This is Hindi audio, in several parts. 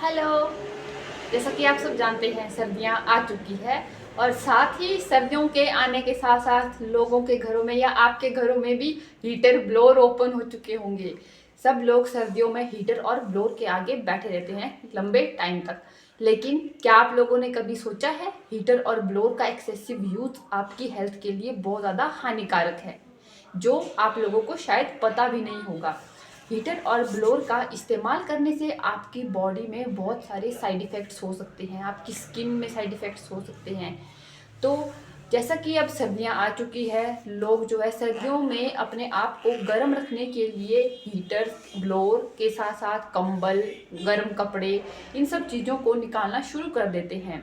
हेलो। जैसा कि आप सब जानते हैं सर्दियां आ चुकी है और साथ ही सर्दियों के आने के साथ साथ लोगों के घरों में या आपके घरों में भी हीटर ब्लोअर ओपन हो चुके होंगे। सब लोग सर्दियों में हीटर और ब्लोअर के आगे बैठे रहते हैं लंबे टाइम तक। लेकिन क्या आप लोगों ने कभी सोचा है हीटर और ब्लोअर का एक्सेसिव यूज आपकी हेल्थ के लिए बहुत ज़्यादा हानिकारक है, जो आप लोगों को शायद पता भी नहीं होगा। हीटर और ब्लोअर का इस्तेमाल करने से आपकी बॉडी में बहुत सारे साइड इफ़ेक्ट्स हो सकते हैं, आपकी स्किन में साइड इफ़ेक्ट्स हो सकते हैं। तो जैसा कि अब सर्दियां आ चुकी है, लोग जो है सर्दियों में अपने आप को गर्म रखने के लिए हीटर, ब्लोअर के साथ साथ कंबल, गर्म कपड़े, इन सब चीज़ों को निकालना शुरू कर देते हैं।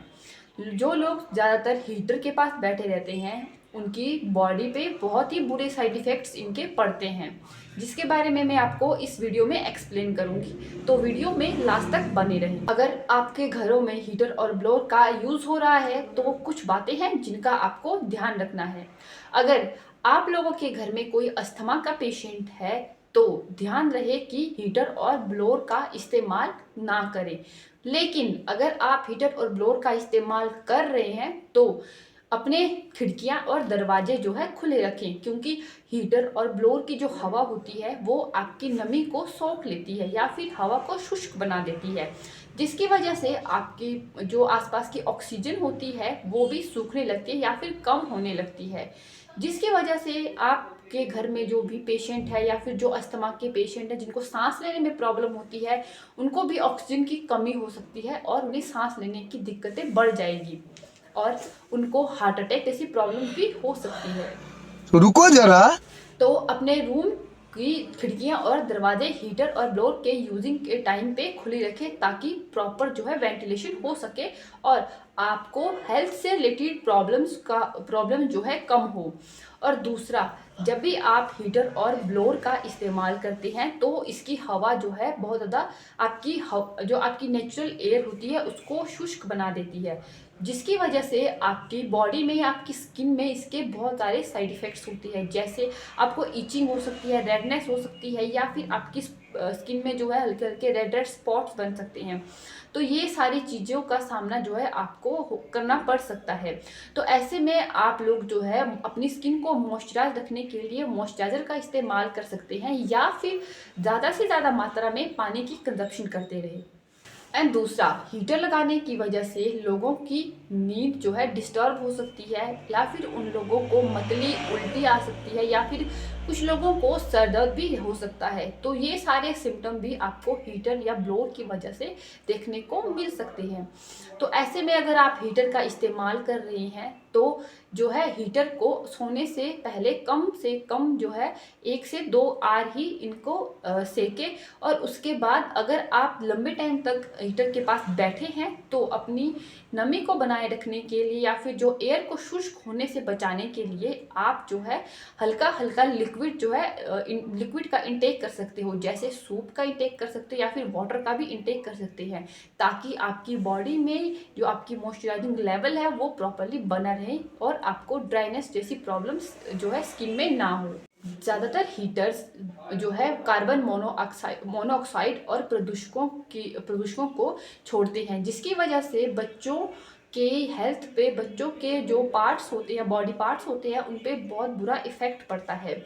जो लोग ज़्यादातर हीटर के पास बैठे रहते हैं उनकी बॉडी पे बहुत ही बुरे साइड इफ़ेक्ट्स इनके पड़ते हैं, जिसके बारे में मैं आपको इस वीडियो में एक्सप्लेन करूंगी। तो वीडियो में लास्ट तक बने रहें। अगर आपके घरों में हीटर और ब्लोअर का यूज़ हो रहा है तो कुछ बातें हैं जिनका आपको ध्यान रखना है। अगर आप लोगों के घर में कोई अस्थमा का पेशेंट है तो ध्यान रहे कि हीटर और ब्लोअर का इस्तेमाल ना करें। लेकिन अगर आप हीटर और ब्लोअर का इस्तेमाल कर रहे हैं तो अपने खिड़कियां और दरवाजे जो है खुले रखें, क्योंकि हीटर और ब्लोअर की जो हवा होती है वो आपकी नमी को सोख लेती है या फिर हवा को शुष्क बना देती है, जिसकी वजह से आपकी जो आसपास की ऑक्सीजन होती है वो भी सूखने लगती है या फिर कम होने लगती है, जिसकी वजह से आपके घर में जो भी पेशेंट है या फिर जो अस्थमा के पेशेंट है जिनको सांस लेने में प्रॉब्लम होती है उनको भी ऑक्सीजन की कमी हो सकती है और उन्हें सांस लेने की दिक्कतें बढ़ जाएगी और उनको हार्ट अटैक जैसी प्रॉब्लम भी हो सकती है। तो रुको जरा। तो अपने रूम की खिड़कियां और दरवाजे हीटर और ब्लोअर के यूजिंग के टाइम पे खुली रखें ताकि प्रॉपर जो है वेंटिलेशन हो सके और आपको हेल्थ से रिलेटेड प्रॉब्लम जो है कम हो। और दूसरा, जब भी आप हीटर और ब्लोअर का इस्तेमाल करते हैं तो इसकी हवा जो है बहुत ज़्यादा जो आपकी नेचुरल एयर होती है उसको शुष्क बना देती है, जिसकी वजह से आपकी बॉडी में या आपकी स्किन में इसके बहुत सारे साइड इफ़ेक्ट्स होते हैं। जैसे आपको इचिंग हो सकती है, रेडनेस हो सकती है या फिर आपकी स्किन में जो है हल्के हल्के रेड रेड स्पॉट्स बन सकते हैं। तो ये सारी चीज़ों का सामना जो है आपको करना पड़ सकता है। तो ऐसे में आप लोग जो है अपनी स्किन को मॉइस्चराइज रखने के लिए मॉइस्चराइज़र का इस्तेमाल कर सकते हैं या फिर ज़्यादा से ज़्यादा मात्रा में पानी की कंजप्शन करते रहे। एंड दूसरा, हीटर लगाने की वजह से लोगों की नींद जो है डिस्टर्ब हो सकती है या फिर उन लोगों को मतली उल्टी आ सकती है या फिर कुछ लोगों को सर दर्द भी हो सकता है। तो ये सारे सिम्टम भी आपको हीटर या ब्लोअर की वजह से देखने को मिल सकते हैं। तो ऐसे में अगर आप हीटर का इस्तेमाल कर रहे हैं तो जो है हीटर को सोने से कम जो है 1 से 2 आवर ही इनको सेके। और उसके बाद अगर आप लंबे टाइम तक हीटर के पास बैठे हैं तो अपनी नमी को बनाए रखने के लिए या फिर जो एयर को शुष्क होने से बचाने के लिए आप जो है हल्का हल्का लिक्विड जो है लिक्विड का इंटेक कर सकते हो, जैसे सूप का इंटेक कर सकते हो या फिर वाटर का भी इंटेक कर सकते हैं, ताकि आपकी बॉडी में जो आपकी मॉइस्चराइजिंग लेवल है वो प्रॉपरली बना रहे और आपको ड्राइनेस जैसी प्रॉब्लम्स जो है स्किन में ना हो। ज़्यादातर हीटर्स जो है कार्बन मोनोऑक्साइड और प्रदूषकों को छोड़ते हैं, जिसकी वजह से बच्चों के हेल्थ पे, बच्चों के जो पार्ट्स होते हैं, बॉडी पार्ट्स होते हैं, उन पे बहुत बुरा इफ़ेक्ट पड़ता है।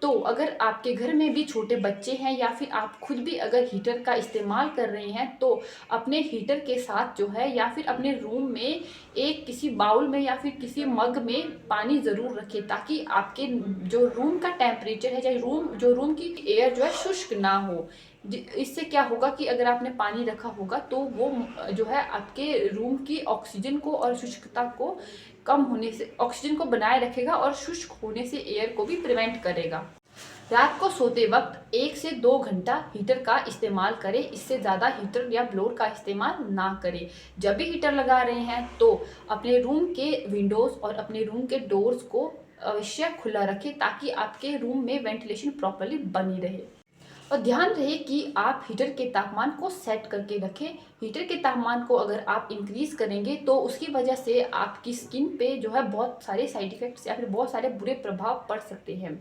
तो अगर आपके घर में भी छोटे बच्चे हैं या फिर आप खुद भी अगर हीटर का इस्तेमाल कर रहे हैं तो अपने हीटर के साथ जो है या फिर अपने रूम में एक किसी बाउल में या फिर किसी मग में पानी ज़रूर रखें, ताकि आपके जो रूम का टेम्परेचर है या रूम की एयर जो है शुष्क ना हो। इससे क्या होगा कि अगर आपने पानी रखा होगा तो वो जो है आपके रूम की ऑक्सीजन को और शुष्कता को कम होने से ऑक्सीजन को बनाए रखेगा और शुष्क होने से एयर को भी प्रिवेंट करेगा। रात को सोते वक्त 1 से 2 घंटा हीटर का इस्तेमाल करें, इससे ज़्यादा हीटर या ब्लोअर का इस्तेमाल ना करें। जब भी हीटर लगा रहे हैं तो अपने रूम के विंडोज़ और अपने रूम के डोर्स को अवश्य खुला रखें, ताकि आपके रूम में वेंटिलेशन प्रॉपरली बनी रहे। और ध्यान रहे कि आप हीटर के तापमान को सेट करके रखें। हीटर के तापमान को अगर आप इंक्रीज़ करेंगे तो उसकी वजह से आपकी स्किन पे जो है बहुत सारे साइड इफ़ेक्ट्स या फिर बहुत सारे बुरे प्रभाव पड़ सकते हैं।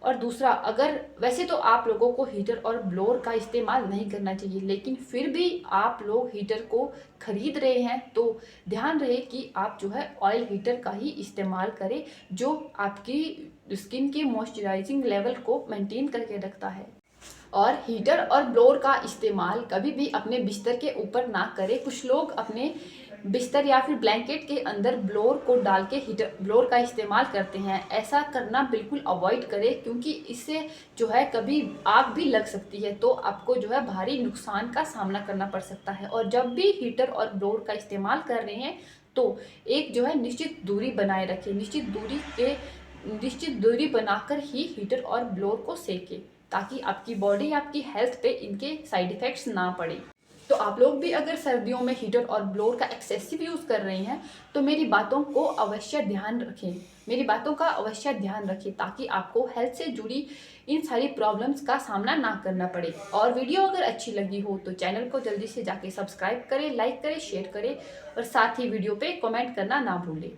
और दूसरा, अगर वैसे तो आप लोगों को हीटर और ब्लोअर का इस्तेमाल नहीं करना चाहिए, लेकिन फिर भी आप लोग हीटर को खरीद रहे हैं तो ध्यान रहे कि आप जो है ऑयल हीटर का ही इस्तेमाल करें, जो आपकी स्किन के मॉइस्चराइजिंग लेवल को मेंटेन करके रखता है। और हीटर और ब्लोअर का इस्तेमाल कभी भी अपने बिस्तर के ऊपर ना करें। कुछ लोग अपने बिस्तर या फिर ब्लैंकेट के अंदर ब्लोअर को डाल के हीटर ब्लोअर का इस्तेमाल करते हैं। ऐसा करना बिल्कुल अवॉइड करें, क्योंकि इससे जो है कभी आग भी लग सकती है, तो आपको जो है भारी नुकसान का सामना करना पड़ सकता है। और जब भी हीटर और ब्लोअर का इस्तेमाल कर रहे हैं तो एक जो है निश्चित दूरी बनाए रखें। निश्चित दूरी बनाकर ही हीटर और ब्लोअर को सेकें, ताकि आपकी बॉडी, आपकी हेल्थ पे इनके साइड इफ़ेक्ट्स ना पड़े। तो आप लोग भी अगर सर्दियों में हीटर और ब्लोअर का एक्सेसिव यूज़ कर रहे हैं तो मेरी बातों को अवश्य ध्यान रखें, मेरी बातों का अवश्य ध्यान रखें, ताकि आपको हेल्थ से जुड़ी इन सारी प्रॉब्लम्स का सामना ना करना पड़े। और वीडियो अगर अच्छी लगी हो तो चैनल को जल्दी से जाके सब्सक्राइब करें, लाइक करें, शेयर करें और साथ ही वीडियो पे कमेंट करना ना भूलें।